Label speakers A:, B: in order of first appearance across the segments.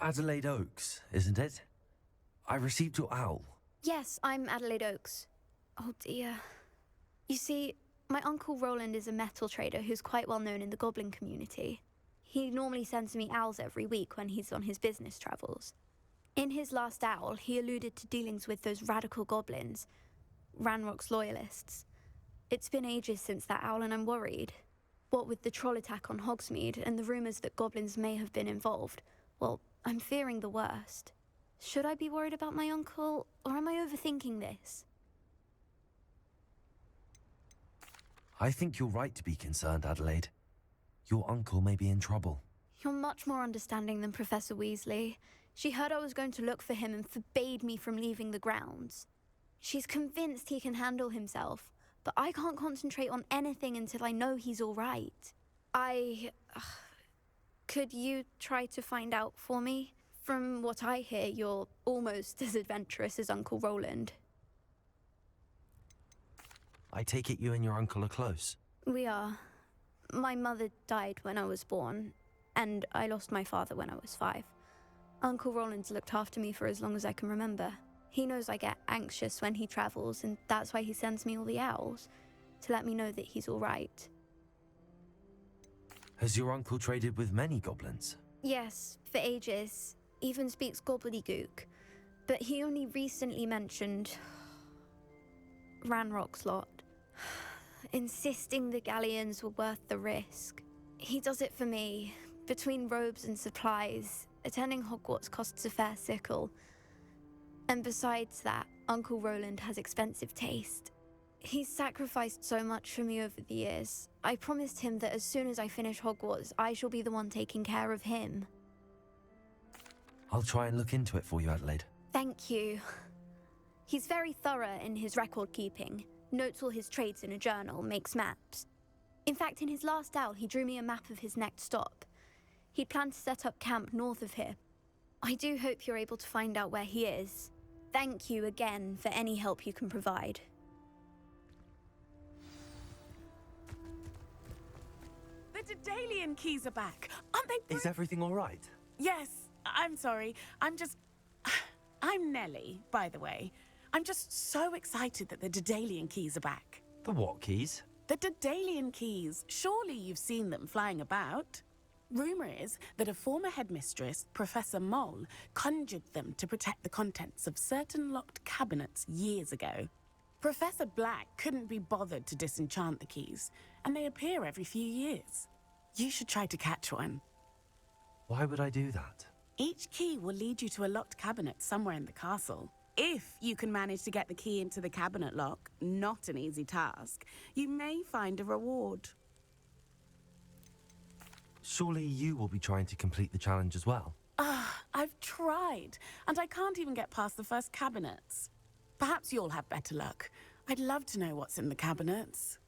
A: Adelaide Oaks, isn't it? I received your owl.
B: Yes, I'm Adelaide Oaks. Oh dear. You see, my Uncle Roland is a metal trader who's quite well known in the goblin community. He normally sends me owls every week when he's on his business travels. In his last owl, he alluded to dealings with those radical goblins, Ranrock's loyalists. It's been ages since that owl and I'm worried. What with the troll attack on Hogsmeade and the rumours that goblins may have been involved, well, I'm fearing the worst. Should I be worried about my uncle, or am I overthinking this?
A: I think you're right to be concerned, Adelaide. Your uncle may be in trouble.
B: You're much more understanding than Professor Weasley. She heard I was going to look for him and forbade me from leaving the grounds. She's convinced he can handle himself, but I can't concentrate on anything until I know he's all right. Could you try to find out for me? From what I hear, you're almost as adventurous as Uncle Roland.
A: I take it you and your uncle are close.
B: We are. My mother died when I was born, and I lost my father when I was 5. Uncle Roland's looked after me for as long as I can remember. He knows I get anxious when he travels, and that's why he sends me all the owls, to let me know that he's all right.
A: Has your uncle traded with many goblins?
B: Yes, for ages. Even speaks gobbledygook. But he only recently mentioned Ranrock's lot, insisting the galleons were worth the risk. He does it for me. Between robes and supplies, attending Hogwarts costs a fair sickle. And besides that, Uncle Roland has expensive taste. He's sacrificed so much for me over the years. I promised him that as soon as I finish Hogwarts, I shall be the one taking care of him.
A: I'll try and look into it for you, Adelaide.
B: Thank you. He's very thorough in his record keeping, notes all his trades in a journal, makes maps. In fact, in his last owl, he drew me a map of his next stop. He'd planned to set up camp north of here. I do hope you're able to find out where he is. Thank you again for any help you can provide.
C: The Daedalian keys are back. Aren't they?
A: Is everything all right?
C: Yes, I'm sorry. I'm Nellie, by the way. I'm just so excited that the Daedalian keys are back.
A: The what keys?
C: The Daedalian keys. Surely you've seen them flying about. Rumour is that a former headmistress, Professor Mole, conjured them to protect the contents of certain locked cabinets years ago. Professor Black couldn't be bothered to disenchant the keys, and they appear every few years. You should try to catch one.
A: Why would I do that?
C: Each key will lead you to a locked cabinet somewhere in the castle. If you can manage to get the key into the cabinet lock, not an easy task, you may find a reward.
A: Surely you will be trying to complete the challenge as well.
C: I've tried, and I can't even get past the first cabinets. Perhaps you'll have better luck. I'd love to know what's in the cabinets.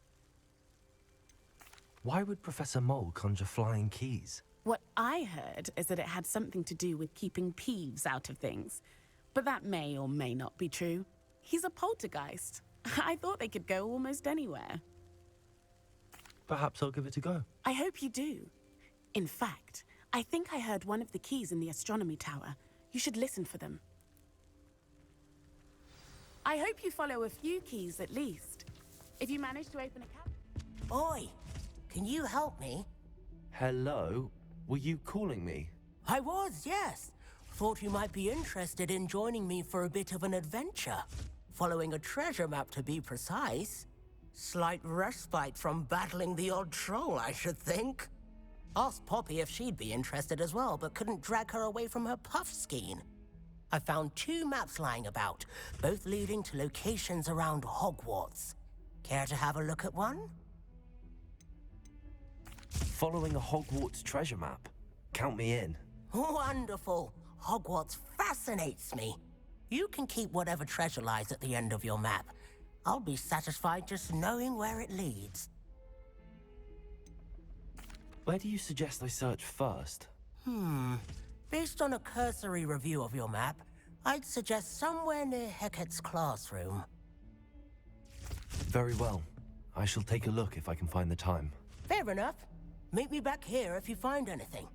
A: Why would Professor Mole conjure flying keys?
C: What I heard is that it had something to do with keeping Peeves out of things. But that may or may not be true. He's a poltergeist. I thought they could go almost anywhere.
A: Perhaps I'll give it a go.
C: I hope you do. In fact, I think I heard one of the keys in the astronomy tower. You should listen for them. I hope you follow a few keys at least. If you manage to open a cabinet...
D: Oi! Can you help me?
A: Hello? Were you calling me?
D: I was, yes. Thought you might be interested in joining me for a bit of an adventure. Following a treasure map, to be precise. Slight respite from battling the odd troll, I should think. Asked Poppy if she'd be interested as well, but couldn't drag her away from her puff skein. I found 2 maps lying about, both leading to locations around Hogwarts. Care to have a look at one?
A: Following a Hogwarts treasure map. Count me in.
D: Wonderful. Hogwarts fascinates me. You can keep whatever treasure lies at the end of your map. I'll be satisfied just knowing where it leads.
A: Where do you suggest I search first?
D: Based on a cursory review of your map, I'd suggest somewhere near Hecat's classroom.
A: Very well. I shall take a look if I can find the time.
D: Fair enough. Meet me back here if you find anything.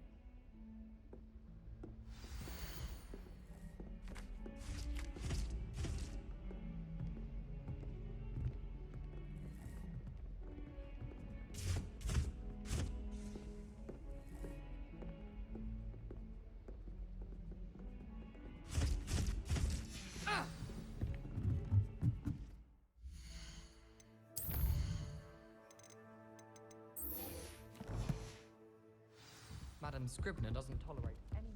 E: Madam Scribner doesn't tolerate any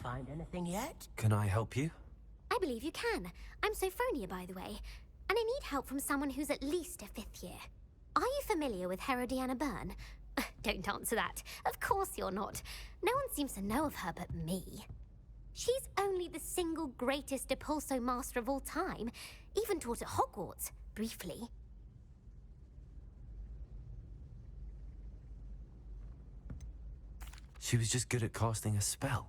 D: Find anything yet?
A: Can I help you?
F: I believe you can. I'm Sophronia, by the way, and I need help from someone who's at least a 5th year. Are you familiar with Herodiana Byrne? Don't answer that. Of course you're not. No one seems to know of her but me. She's only the single greatest Depulso master of all time, even taught at Hogwarts, briefly.
A: She was just good at casting a spell.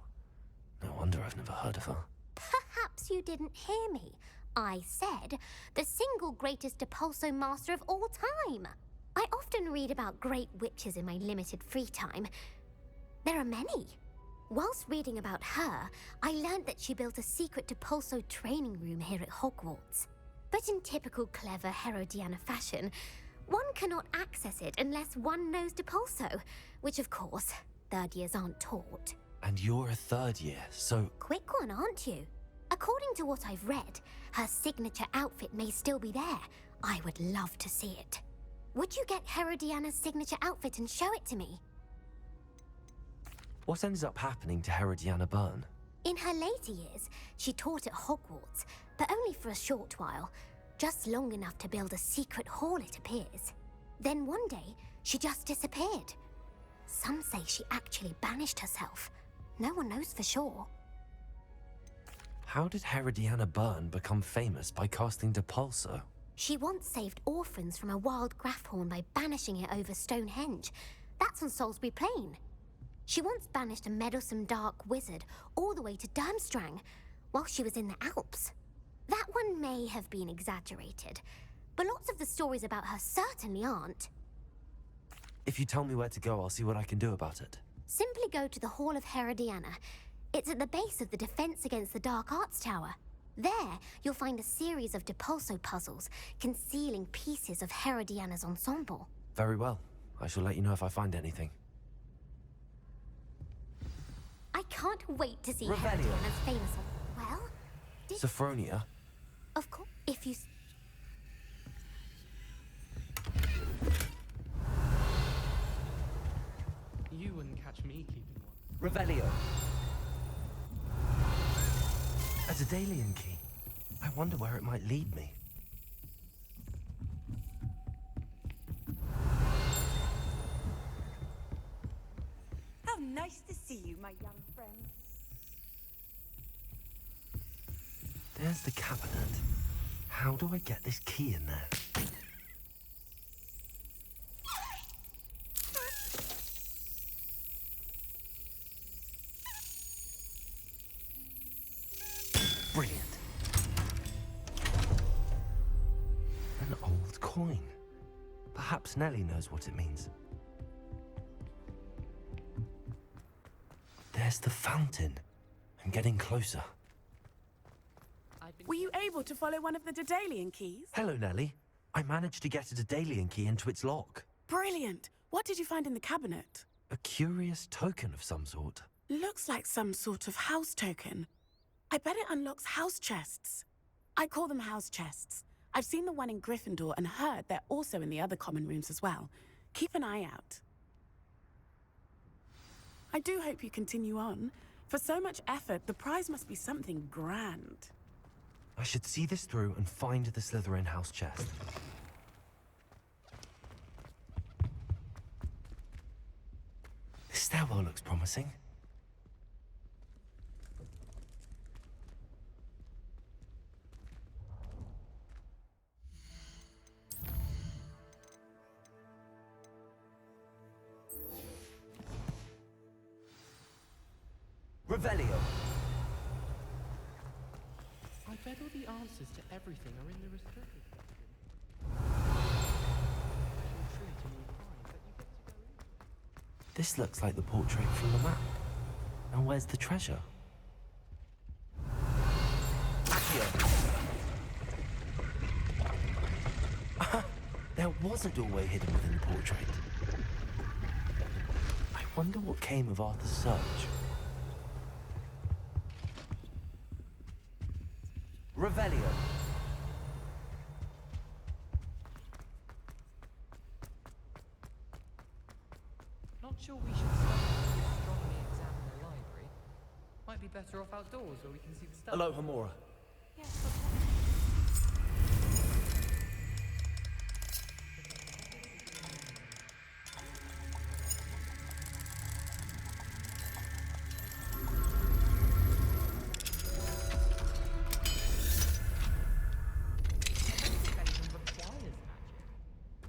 A: No wonder I've never heard of her.
F: Perhaps you didn't hear me. I said the single greatest Depulso master of all time. I often read about great witches in my limited free time. There are many. Whilst reading about her, I learned that she built a secret Depulso training room here at Hogwarts. But in typical clever Herodiana fashion, one cannot access it unless one knows Depulso, which of course, 3rd years aren't taught.
A: And you're a 3rd year, so...
F: Quick one, aren't you? According to what I've read, her signature outfit may still be there. I would love to see it. Would you get Herodiana's signature outfit and show it to me?
A: What ends up happening to Herodiana Byrne?
F: In her later years, she taught at Hogwarts, but only for a short while. Just long enough to build a secret hall, it appears. Then one day, she just disappeared. Some say she actually banished herself. No one knows for sure.
A: How did Herodiana Byrne become famous by casting Depulso?
F: She once saved orphans from a wild Graffhorn by banishing it over Stonehenge. That's on Salisbury Plain. She once banished a meddlesome dark wizard all the way to Durmstrang while she was in the Alps. That one may have been exaggerated, but lots of the stories about her certainly aren't.
A: If you tell me where to go, I'll see what I can do about it.
F: Simply go to the Hall of Herodiana. It's at the base of the Defense Against the Dark Arts Tower. There, you'll find a series of Depulso puzzles concealing pieces of Herodiana's ensemble.
A: Very well. I shall let you know if I find anything.
F: I can't wait to see
A: Revelio.
F: Herodiana's famous... Well,
A: Sophronia?
F: of course, if you...
E: You wouldn't catch me keeping one.
A: Revelio. A Daedalian key. I wonder where it might lead me.
G: How nice to see you, my young friend.
A: There's the cabinet. How do I get this key in there? Brilliant. An old coin. Perhaps Nellie knows what it means. There's the fountain. I'm getting closer.
C: Were you able to follow one of the Daedalian keys?
A: Hello, Nellie. I managed to get a Daedalian key into its lock.
C: Brilliant. What did you find in the cabinet?
A: A curious token of some sort.
C: Looks like some sort of house token. I bet it unlocks house chests. I call them house chests. I've seen the one in Gryffindor and heard they're also in the other common rooms as well. Keep an eye out. I do hope you continue on. For so much effort, the prize must be something grand.
A: I should see this through and find the Slytherin house chest. This stairwell looks promising. Revelio.
E: I bet all the answers to everything are in the restricted section.
A: This looks like the portrait from the map. Now where's the treasure? Accio. There was a doorway hidden within the portrait. I wonder what came of Arthur's search. Revelio.
E: Not sure we should stop and strongly examine the library. Might be better off outdoors where we can see the stuff.
A: Hello, Hamora.
E: Yes, okay.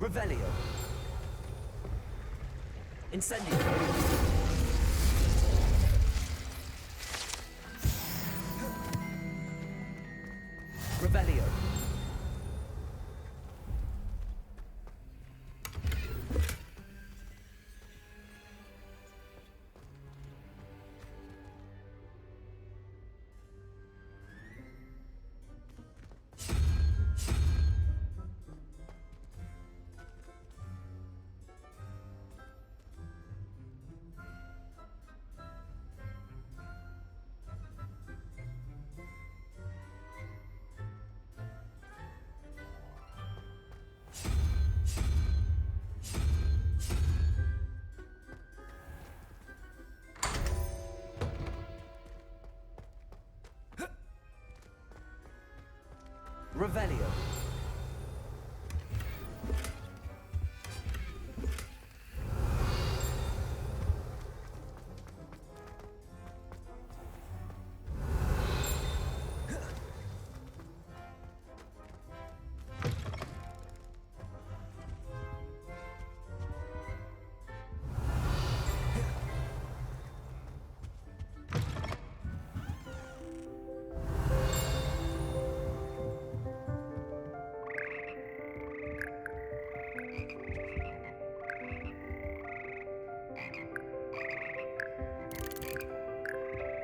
A: Revelio. Incendio. Revelio. Revelio.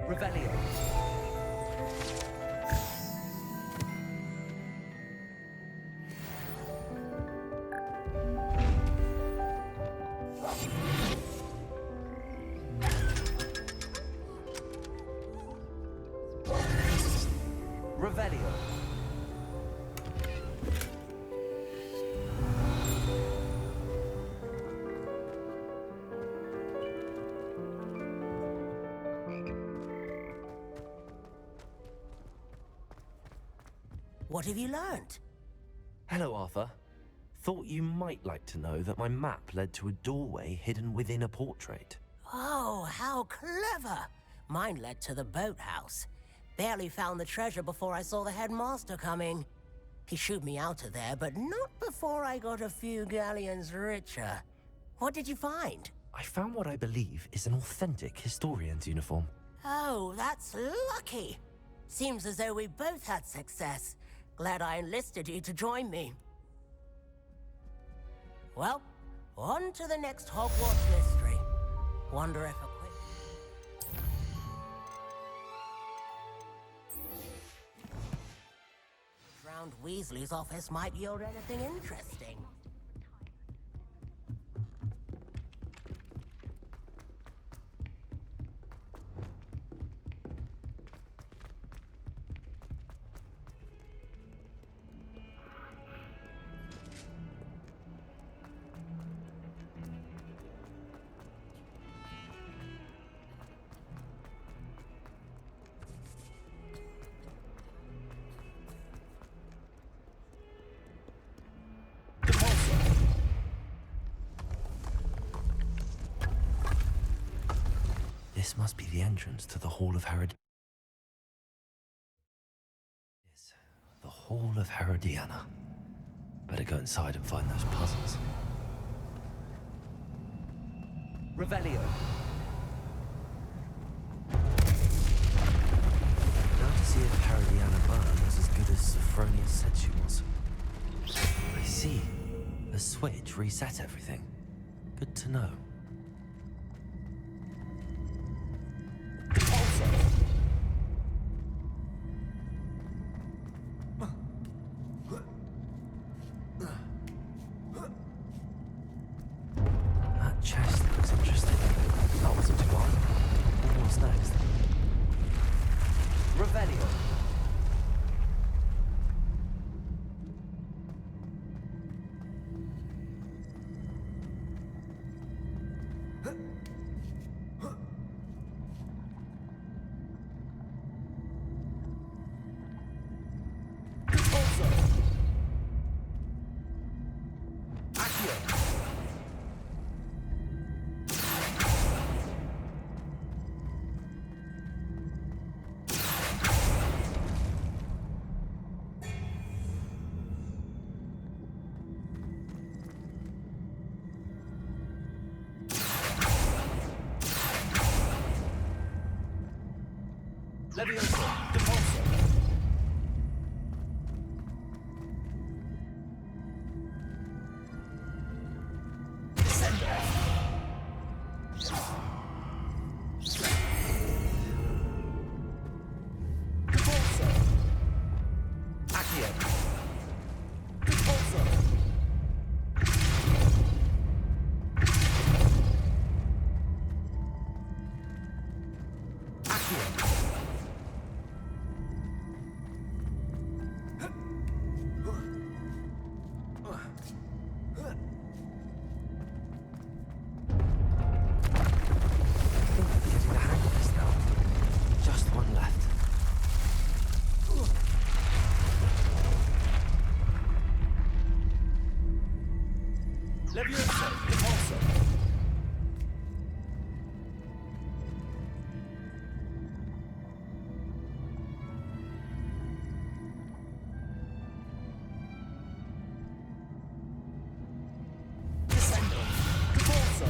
A: Revelio. Revelio.
D: What have you learned?
A: Hello, Arthur. Thought you might like to know that my map led to a doorway hidden within a portrait.
D: Oh, how clever! Mine led to the boathouse. Barely found the treasure before I saw the headmaster coming. He shooed me out of there, but not before I got a few galleons richer. What did you find?
A: I found what I believe is an authentic historian's uniform.
D: Oh, that's lucky. Seems as though we both had success. Glad I enlisted you to join me. Well, on to the next Hogwarts mystery. Wonder if a quick... Drowned Weasley's office might yield anything interesting.
A: This must be the entrance to the Hall of Herod. Yes, the Hall of Herodiana. Better go inside and find those puzzles. Revelio. Now to see if Herodiana Byrne was as good as Sophronia said she was. I see. The switch reset everything. Good to know. That chest looks interesting. That wasn't too hard. What's next? Revelio. Leviosa! Depulso! Leviosa! Depulso! Descendo! Depulso!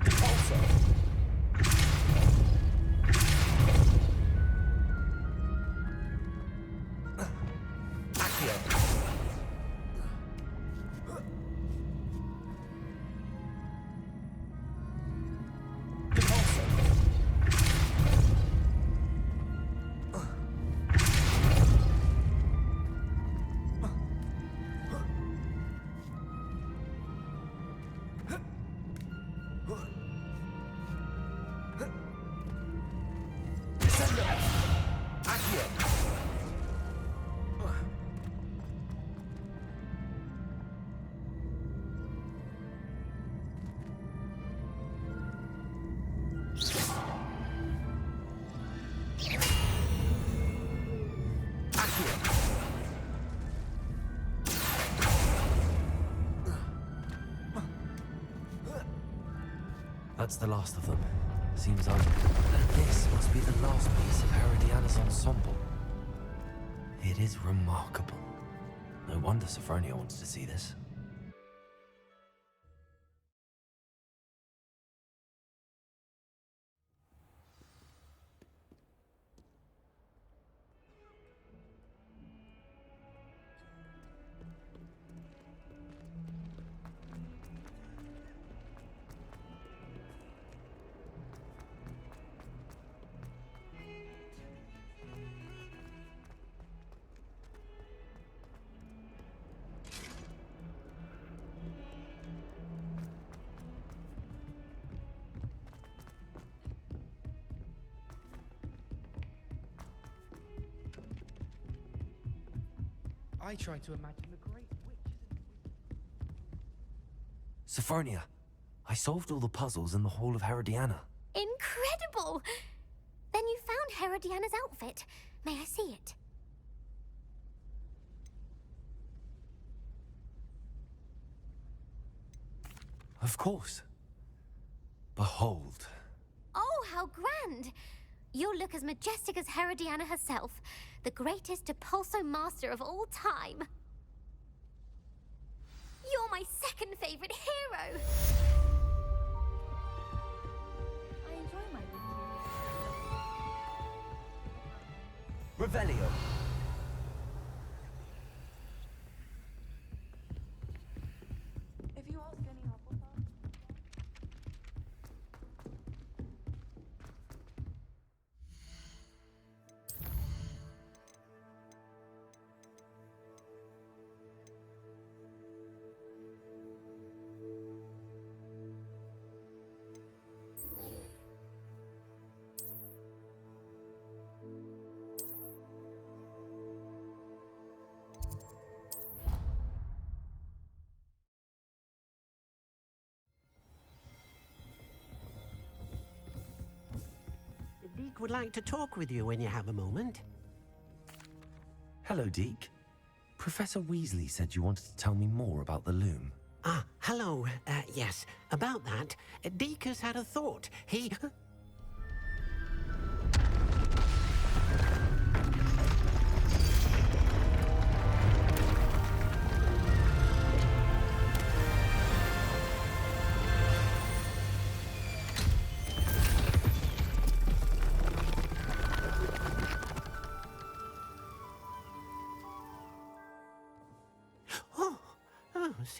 A: Depulso! That's the last of them. Seems and this must be the last piece of Herodiana's ensemble. It is remarkable. No wonder Sophronia wants to see this.
E: I try to imagine the great witches.
A: Sophronia, I solved all the puzzles in the Hall of Herodiana.
F: Incredible! Then you found Herodiana's outfit. May I see it?
A: Of course. Behold.
F: Oh, how grand! You'll look as majestic as Herodiana herself, the greatest Depulso master of all time. You're my second favorite hero! I enjoy my routine.
A: Revelio.
G: If you ask any Hufflepuff,
H: Deke would like to talk with you when you have a moment.
A: Hello, Deke. Professor Weasley said you wanted to tell me more about the loom.
H: Ah, hello. Yes, about that. Deke has had a thought. He...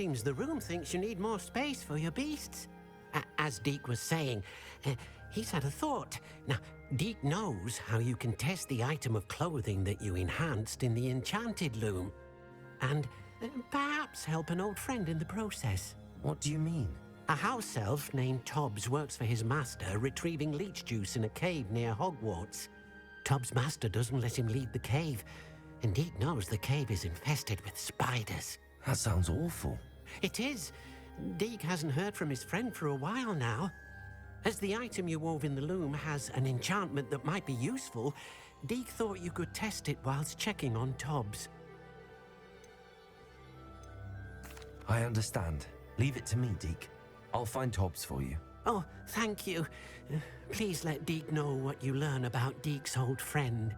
H: seems the room thinks you need more space for your beasts. As Deke was saying, he's had a thought. Now, Deke knows how you can test the item of clothing that you enhanced in the enchanted loom. And perhaps help an old friend in the process.
A: What do you mean?
H: A house elf named Tobbs works for his master, retrieving leech juice in a cave near Hogwarts. Tobbs' master doesn't let him leave the cave, and Deke knows the cave is infested with spiders.
A: That sounds awful.
H: It is. Deke hasn't heard from his friend for a while now. As the item you wove in the loom has an enchantment that might be useful, Deke thought you could test it whilst checking on Tobbs.
A: I understand. Leave it to me, Deke. I'll find Tobbs for you.
H: Oh, thank you. Please let Deke know what you learn about Deke's old friend.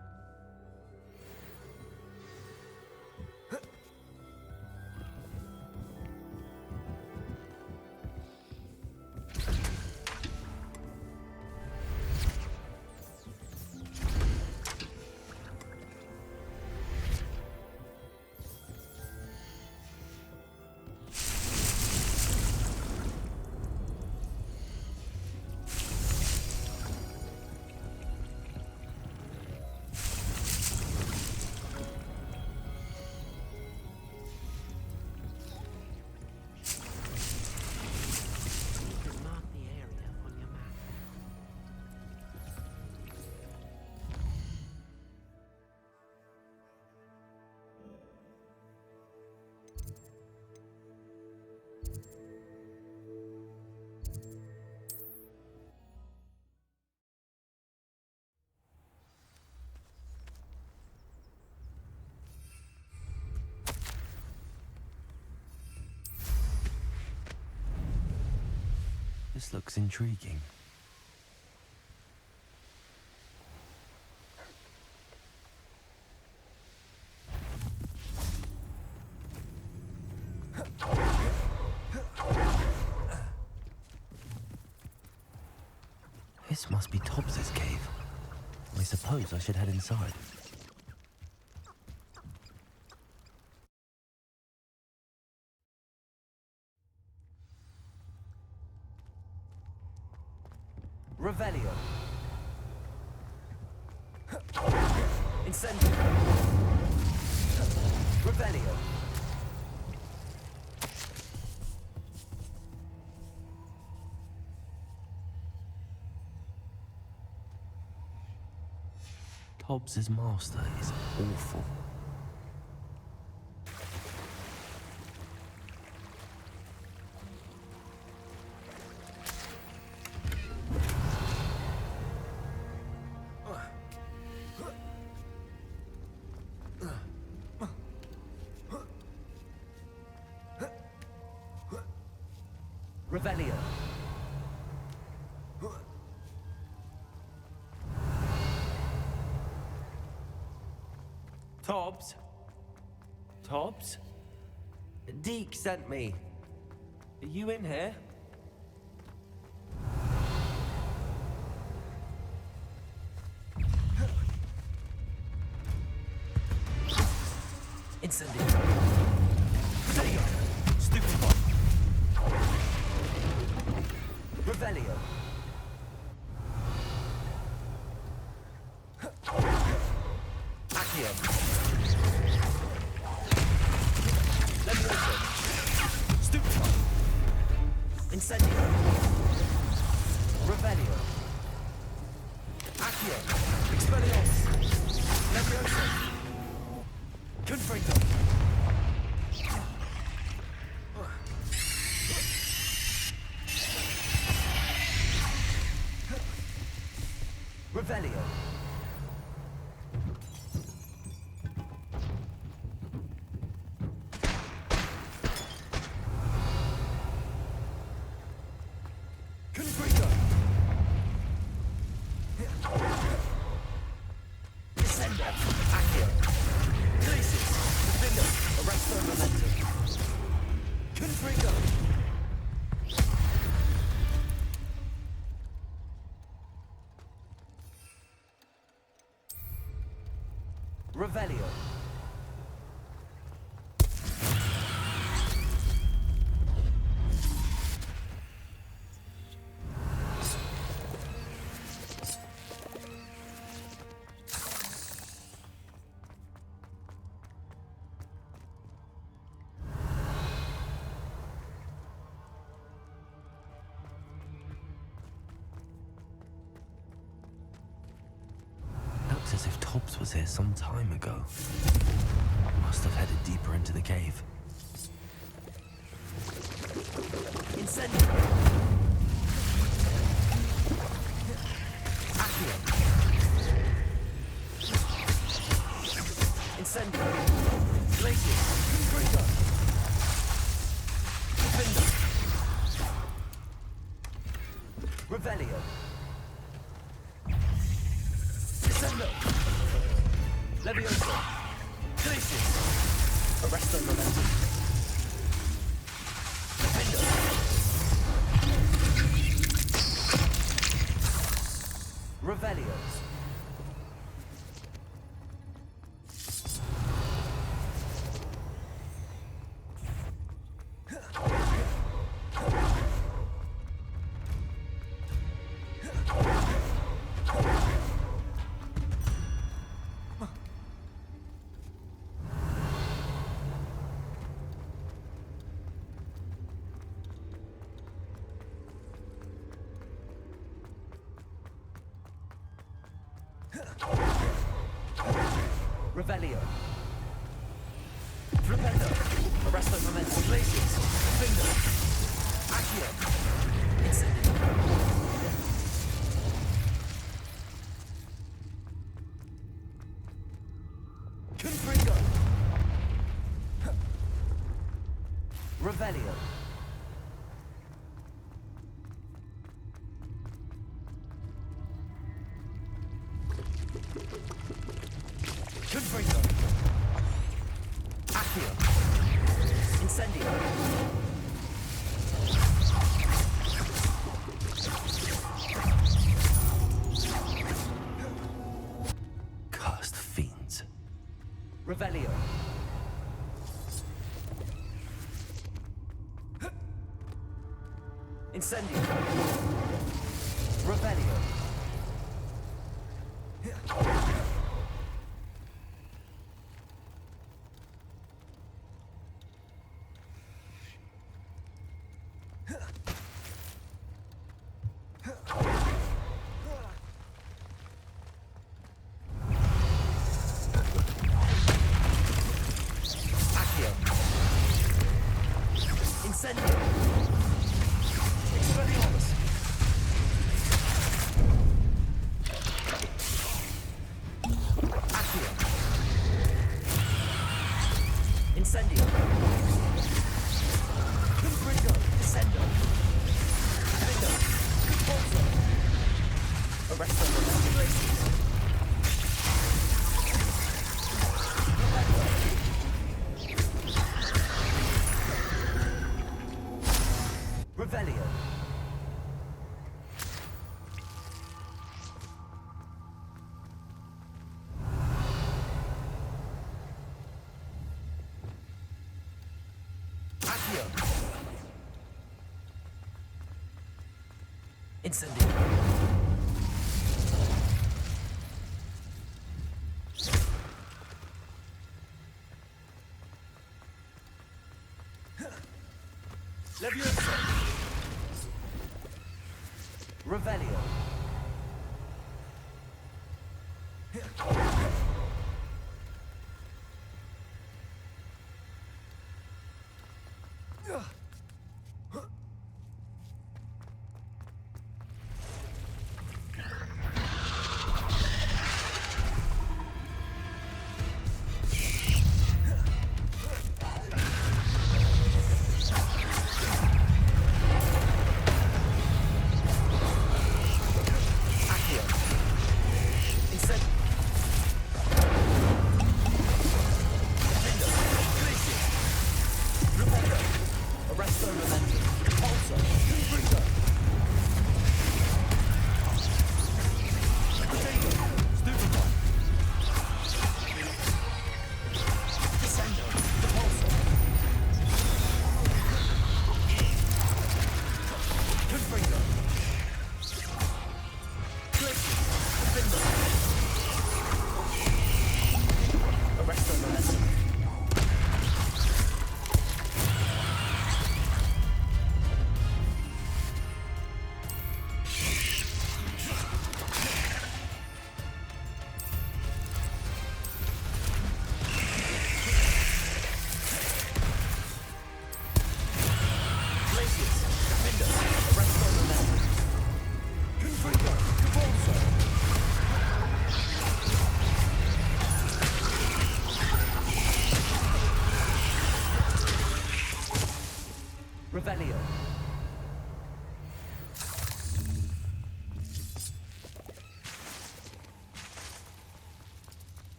A: This looks intriguing. This must be Tobbs's cave. I suppose I should head inside. Revelio. Incendio. Revelio. Tobbs's master is awful. Revelio. Tobbs? Tobbs? Deke sent me. Are you in here? Incendio. Revelio. Stupefy. Revelio. Accio. Levioso. Stupefy. Incendio. Revelio. Accio. Expelliarmus. Levioso. Confringo. Revelio. Confringo. Descendo. Accio. Glacis. Defendo. Arresto momentum. Confringo. Revelio. here some time ago. Must have headed deeper into the cave.
I: Incendio! Accio! Incendio! Glacius! Confringo! Gryffindor! Revelio! Descendo! Levioso! Glacius! Arresto Momentum! Gryffindor! Revelios! Revelio. Flipendo. Arresto Momentum. Glacius. Finger. Accio. Incendio. Confringo. Revelio. Confringo. Accio. Incendio.
A: Cursed fiends.
I: Revelio. Incendio. Revelio. Accio. Incendio. Expelliarmus. Accio. Incendio. Confringo. Descendo. Findo. Conforto. Arresto Momentum. Glacius. Revelio. Accio. Incendio. Levioso. Revelio. Accio. Incendio.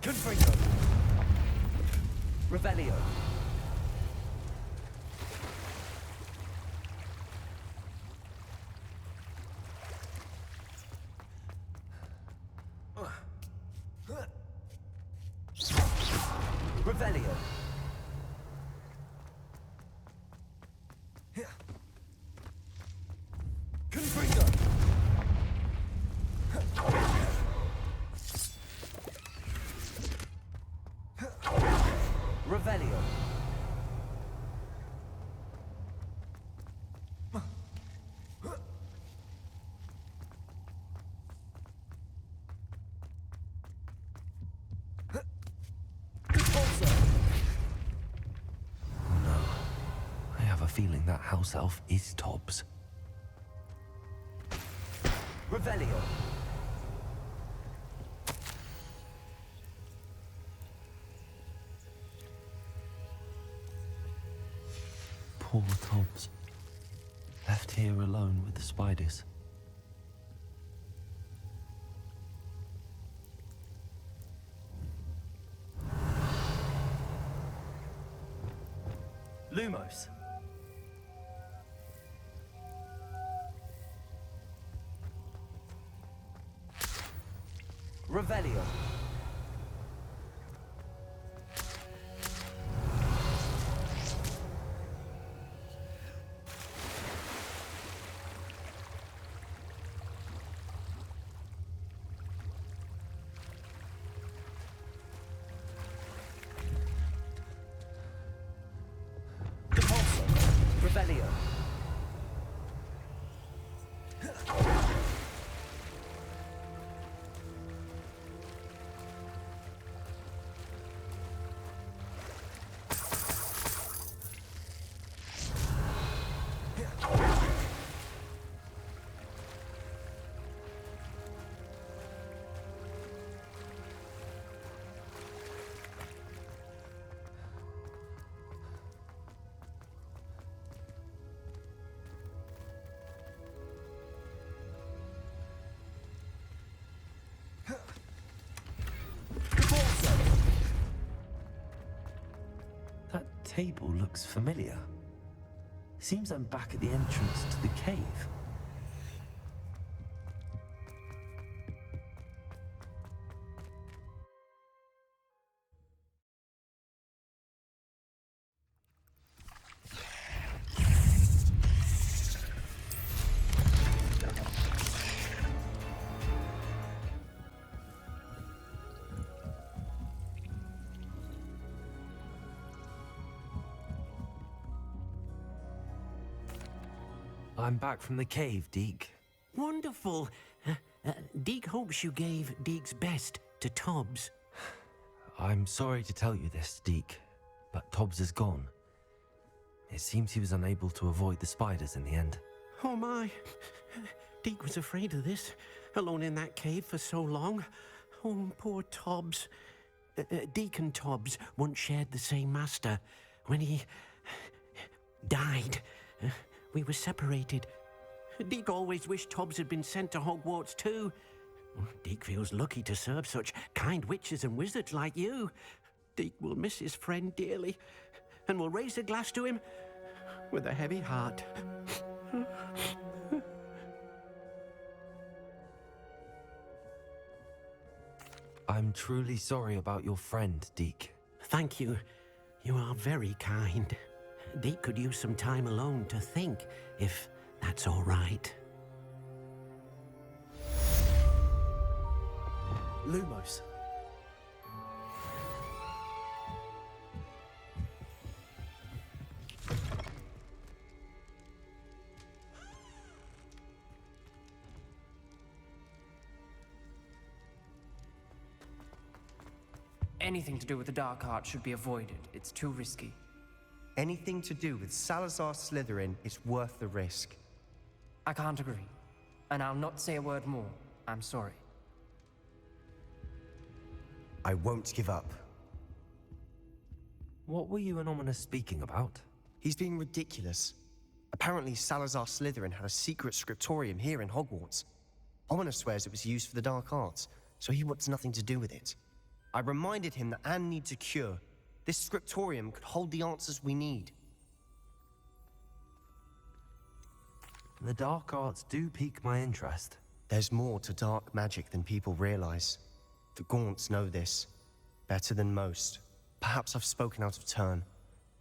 I: Confringo. Revelio. Revelio. Confringo. Revelio.
A: I have a feeling that house elf is Tobbs.
I: Revelio.
A: Poor Tobbs. Left here alone with the spiders.
I: Lumos. Revelio. Depulso. Revelio.
A: That table looks familiar. Seems I'm back at the entrance to the cave. I'm back from the cave, Deke.
H: Wonderful. Deke hopes you gave Deke's best to Tobbs.
A: I'm sorry to tell you this, Deke, but Tobbs is gone. It seems he was unable to avoid the spiders in the end.
H: Oh my. Deke was afraid of this, alone in that cave for so long. Oh, poor Tobbs. Deke and Tobbs once shared the same master. When he died, we were separated. Deke always wished Tobbs had been sent to Hogwarts too. Deke feels lucky to serve such kind witches and wizards like you. Deke will miss his friend dearly, and will raise a glass to him with a heavy heart.
A: I'm truly sorry about your friend, Deke.
H: Thank you. You are very kind. Deke could use some time alone to think, if that's all right.
I: Lumos.
E: Anything to do with the dark arts should be avoided. It's too risky.
J: Anything to do with Salazar Slytherin is worth the risk.
E: I can't agree. And I'll not say a word more. I'm sorry.
J: I won't give up.
A: What were you and Ominous speaking about?
J: He's being ridiculous. Apparently Salazar Slytherin had a secret scriptorium here in Hogwarts. Ominous swears it was used for the dark arts, so he wants nothing to do with it. I reminded him that Anne needs a cure. This scriptorium could hold the answers we need.
A: The dark arts do pique my interest.
J: There's more to dark magic than people realize. The Gaunts know this better than most. Perhaps I've spoken out of turn.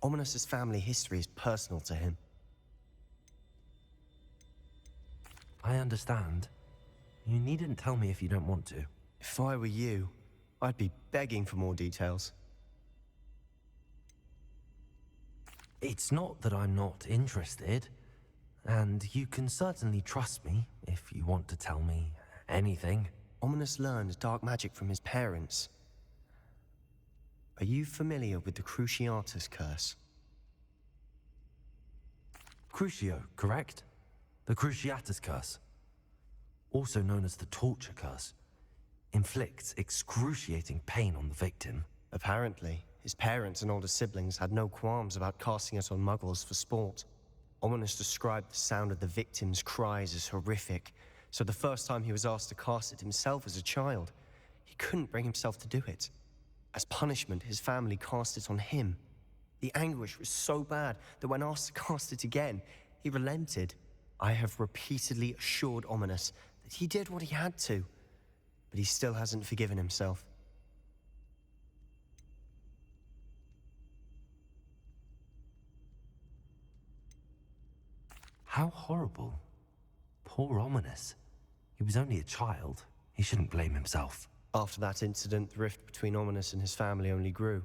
J: Ominous's family history is personal to him.
A: I understand. You needn't tell me if you don't want to.
J: If I were you, I'd be begging for more details.
A: It's not that I'm not interested, and you can certainly trust me if you want to tell me anything.
J: Ominous learned dark magic from his parents. Are you familiar with the Cruciatus curse?
A: Crucio, correct? The Cruciatus curse, also known as the torture curse, inflicts excruciating pain on the victim.
J: Apparently, his parents and older siblings had no qualms about casting it on muggles for sport. Ominous described the sound of the victim's cries as horrific, so the first time he was asked to cast it himself as a child, he couldn't bring himself to do it. As punishment, his family cast it on him. The anguish was so bad that when asked to cast it again, he relented. I have repeatedly assured Ominous that he did what he had to, but he still hasn't forgiven himself.
A: How horrible. Poor Ominous. He was only a child. He shouldn't blame himself.
J: After that incident, the rift between Ominous and his family only grew.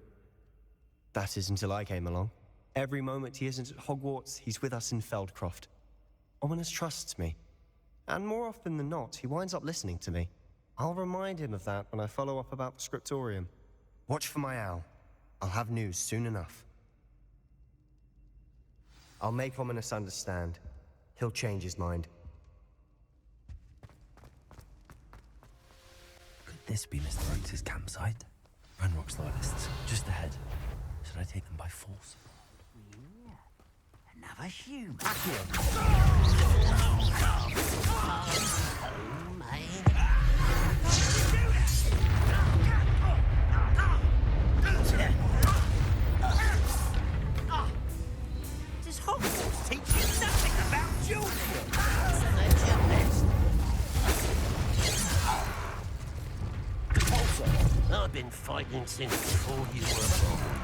J: That is until I came along. Every moment he isn't at Hogwarts, he's with us in Feldcroft. Ominous trusts me. And more often than not, he winds up listening to me. I'll remind him of that when I follow up about the scriptorium. Watch for my owl. I'll have news soon enough. I'll make Ominous understand. He'll change his mind.
A: Could this be Mr. Oates' campsite? Ranrock's loyalists, just ahead. Should I take them by force?
H: Another human.
D: Does Hogwarts teach you nothing about children?
H: I've been fighting since before you were born.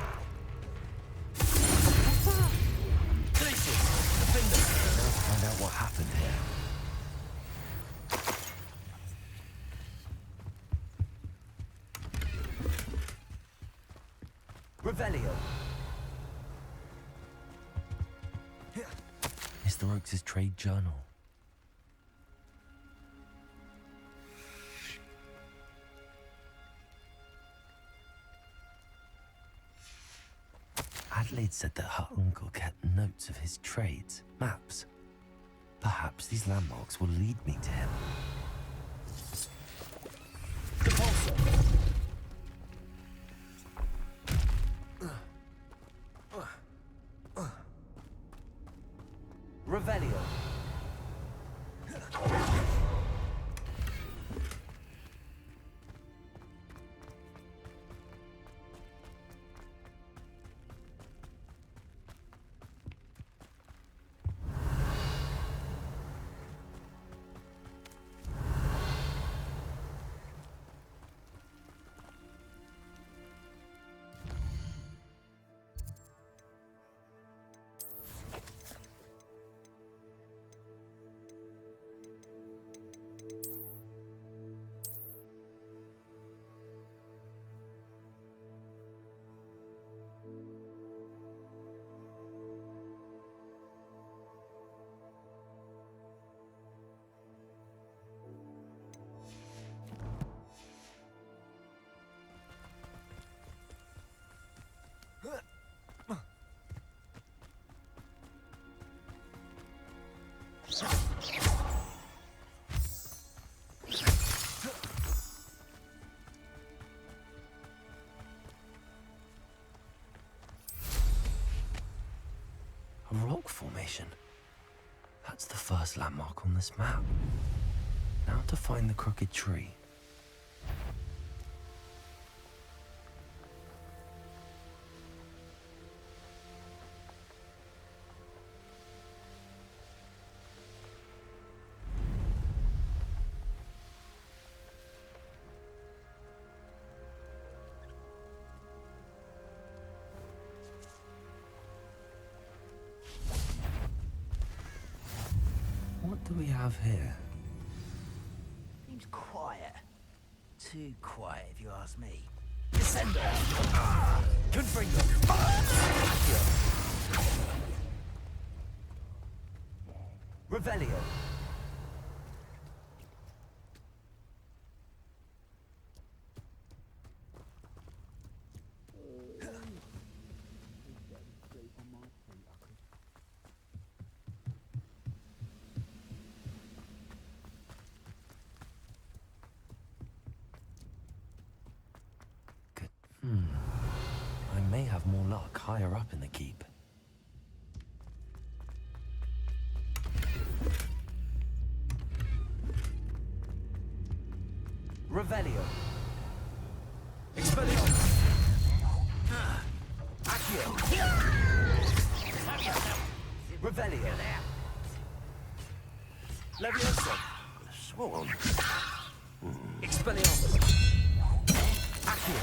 A: Now to find out what happened here.
I: Revelio.
A: Mr. Oakes' trade journal. Adelaide said that her uncle kept notes of his trades, maps. Perhaps these landmarks will lead me to him.
I: Revelio.
A: A rock formation. That's the first landmark on this map. Now to find the crooked tree. do we have here?
K: Seems quiet. Too quiet, if you ask me. Descender! Gryffindor! Revelio!
A: I may have more luck higher up in the keep.
K: Revelio! Expelliarmus! Accio! Revelio! Leviosa!
H: Swarm.
K: Expelliarmus! Accio!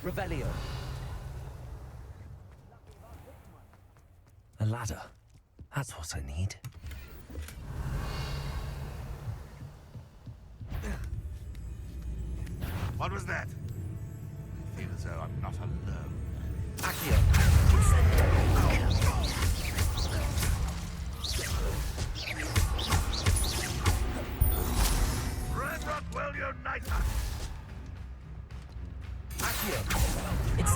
K: Revelio!
A: A ladder. That's what I need.
L: What was that? I feel as though I'm not alone.
K: Accio!
L: Red Rockwell Uniter!
K: Accio! It's...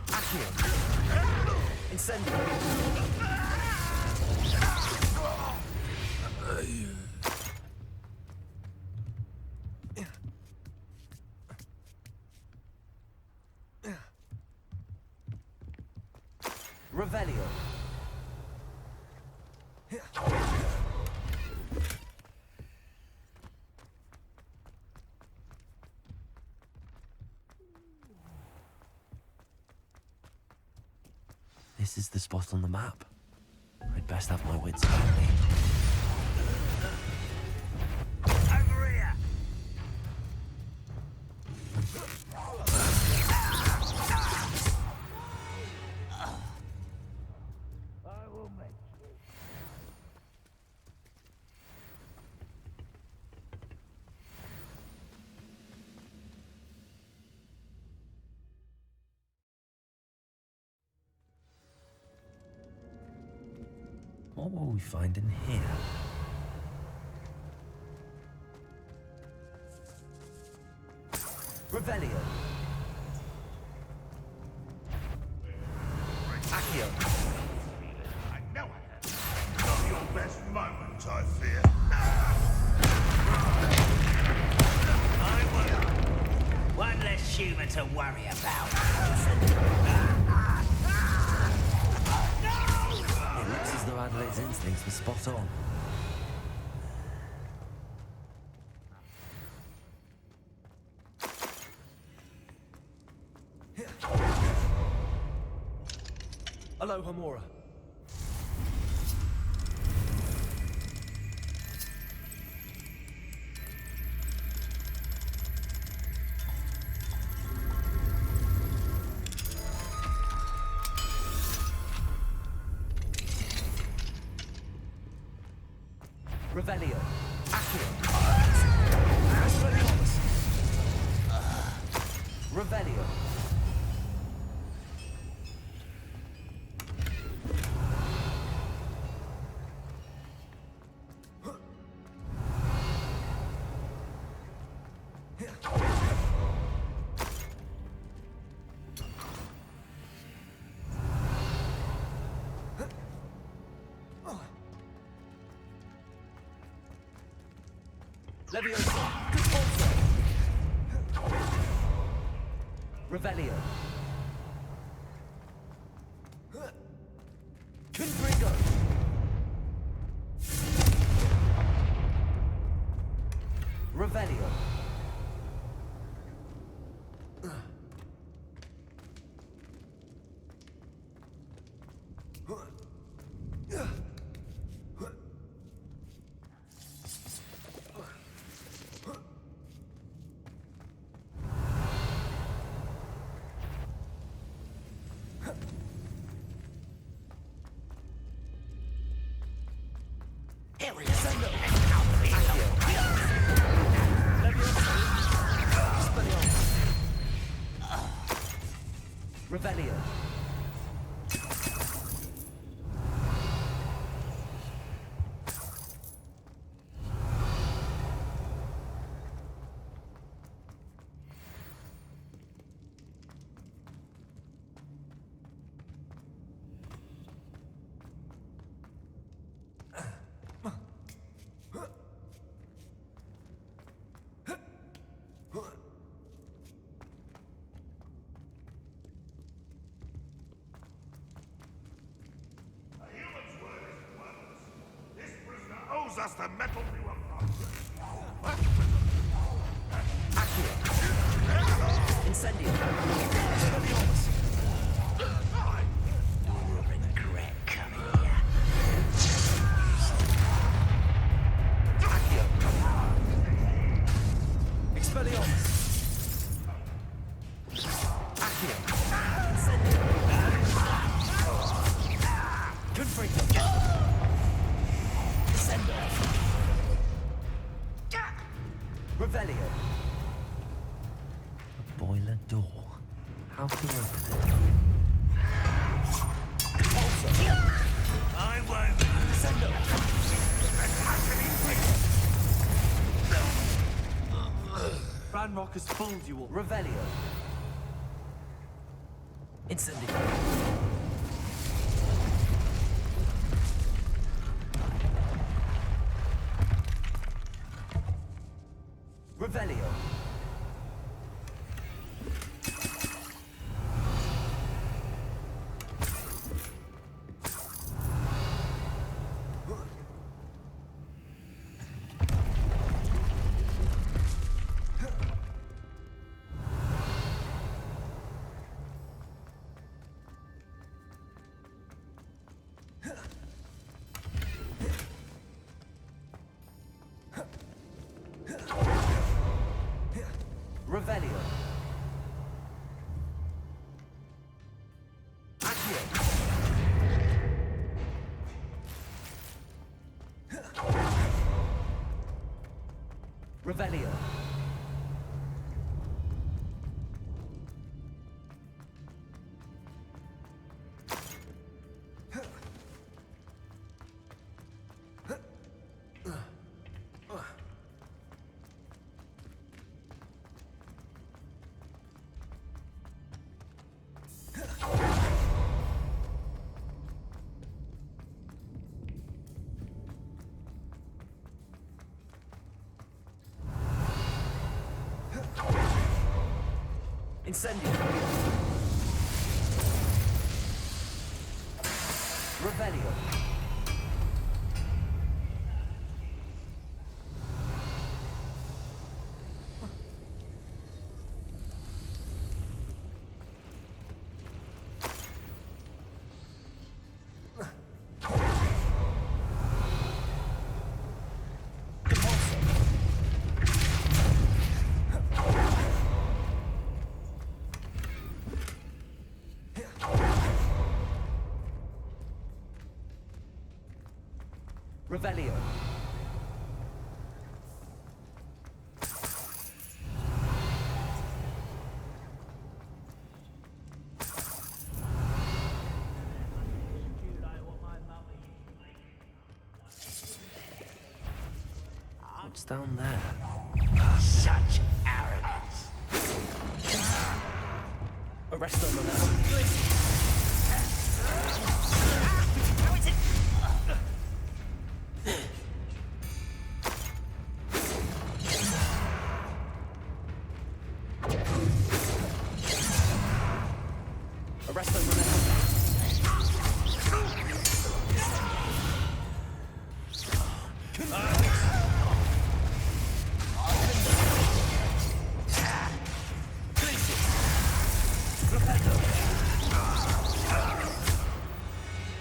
K: Accio! Incendio! Revelio!
A: This is the spot on the map. I'd best have my wits about me.
L: Over here! I will make you.
A: What will we find in here?
K: Revelio! Accio!
L: I know I have. Not your best moment, I fear. I will.
K: One less human to worry about.
A: It looks as though Adelaide's instincts were spot on.
I: Aloha Mora.
K: Revelio! Accio! Revelio! Leviosa! Revelio! Confringo! Revelio! Revelio.
L: Owes us the metal we were from.
K: Incendio.
H: You'll regret coming here.
K: Expelliarmus. Accio. Incendio. Confringo. Descendo. Revelio.
A: A boiler door. How to open it?
L: I won't.
K: Descendo.
I: Ranrock has fooled you all.
K: Revelio. Incendio. Revelio. Revelio. Accio. Revelio. Incendio. Revelio. Revelio.
A: What's down there?
H: Such arrogance.
K: Arresto Monello. Arresto Monello.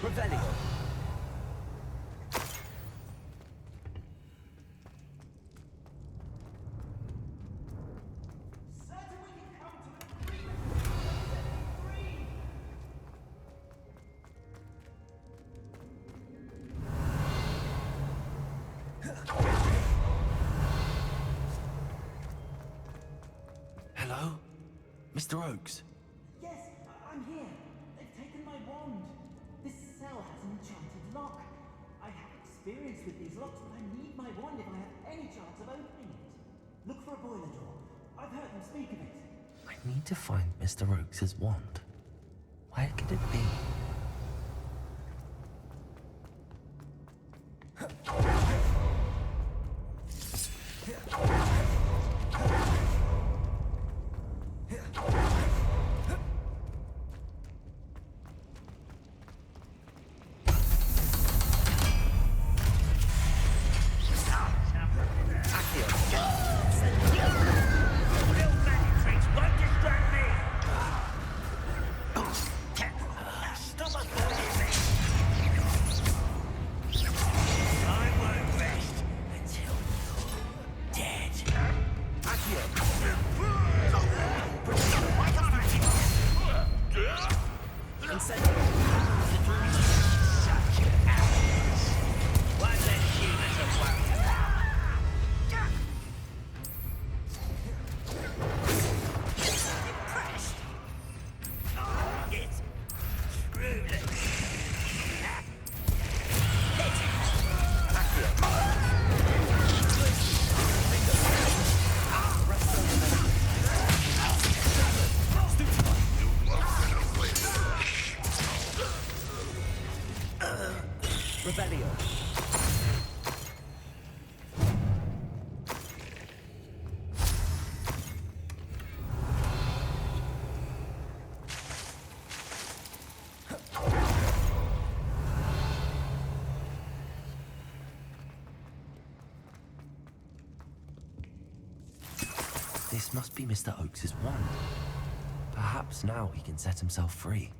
K: Revelio.
A: Hello? Mr. Oakes?
G: Yes, I'm
M: lock. I have experience with these locks, but I need my wand if I have any chance of opening it. Look for a boiler door. I've heard them speak of it.
A: I need to find Mr. Oakes's wand. Where could it be? This must be Mr. Oakes's wand. Perhaps now he can set himself free.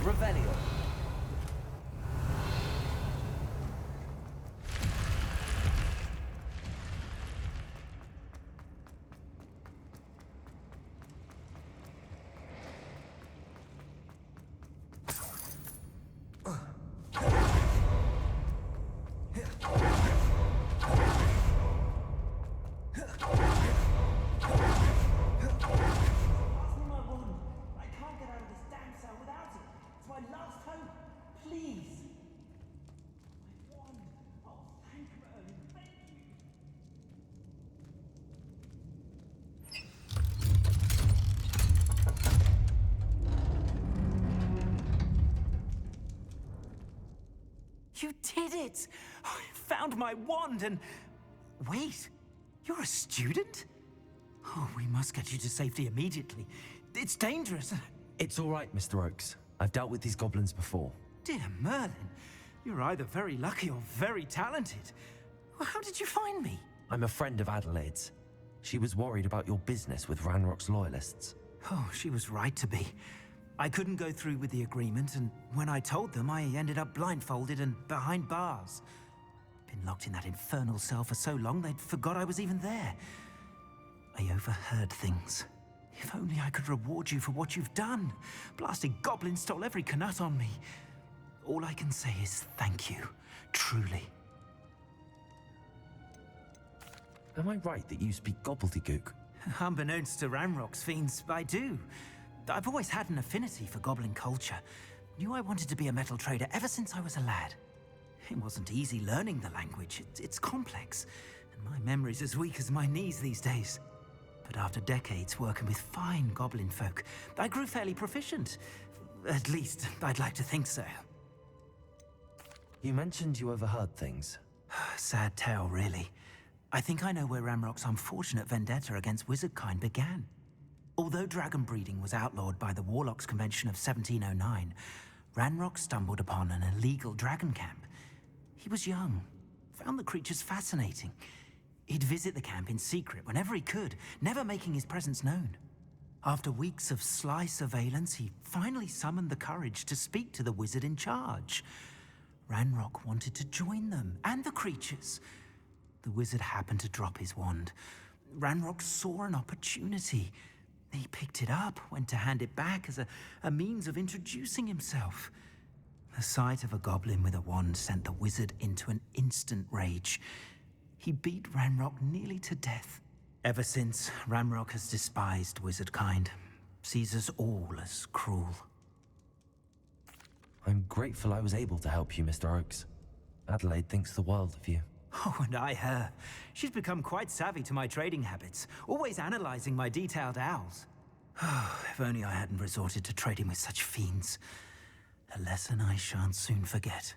K: Revelio.
M: You did it! I found my wand and... Wait, you're a student? Oh, we must get you to safety immediately. It's dangerous.
A: It's all right, Mr. Oakes. I've dealt with these goblins before.
M: Dear Merlin, you're either very lucky or very talented. How did you find me?
A: I'm a friend of Adelaide's. She was worried about your business with Ranrock's loyalists.
M: Oh, she was right to be. I couldn't go through with the agreement, and when I told them, I ended up blindfolded and behind bars. Been locked in that infernal cell for so long, they'd forgot I was even there. I overheard things. If only I could reward you for what you've done. Blasted goblins stole every Knut on me. All I can say is thank you, truly.
A: Am I right that you speak gobbledygook?
M: Unbeknownst to Ranrock's fiends, I do. I've always had an affinity for goblin culture. Knew I wanted to be a metal trader ever since I was a lad. It wasn't easy learning the language. It's complex, and my memory's as weak as my knees these days. But after decades working with fine goblin folk, I grew fairly proficient. At least, I'd like to think so.
A: You mentioned you overheard things.
M: Sad tale, really. I think I know where Ranrock's unfortunate vendetta against wizardkind began. Although dragon breeding was outlawed by the Warlocks Convention of 1709, Ranrock stumbled upon an illegal dragon camp. He was young, found the creatures fascinating. He'd visit the camp in secret whenever he could, never making his presence known. After weeks of sly surveillance, he finally summoned the courage to speak to the wizard in charge. Ranrock wanted to join them, and the creatures. The wizard happened to drop his wand. Ranrock saw an opportunity. He picked it up, went to hand it back as a means of introducing himself. The sight of a goblin with a wand sent the wizard into an instant rage. He beat Ranrock nearly to death. Ever since, Ranrock has despised wizard kind, sees us all as cruel.
A: I'm grateful I was able to help you, Mr. Oakes. Adelaide thinks the world of you.
M: Oh, and I her. She's become quite savvy to my trading habits, always analyzing my detailed owls. Oh, if only I hadn't resorted to trading with such fiends. A lesson I shan't soon forget.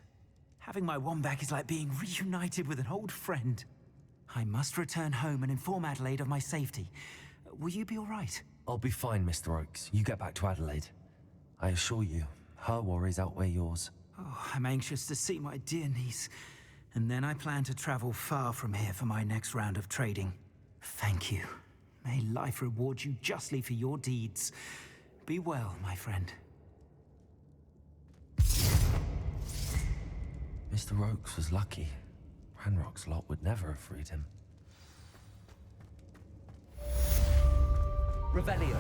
M: Having my wand back is like being reunited with an old friend. I must return home and inform Adelaide of my safety. Will you be all right?
A: I'll be fine, Mr. Oakes. You get back to Adelaide. I assure you, her worries outweigh yours.
M: Oh, I'm anxious to see my dear niece. And then I plan to travel far from here for my next round of trading. Thank you. May life reward you justly for your deeds. Be well, my friend.
A: Mr. Oakes was lucky. Ranrock's lot would never have freed him.
K: Revelio.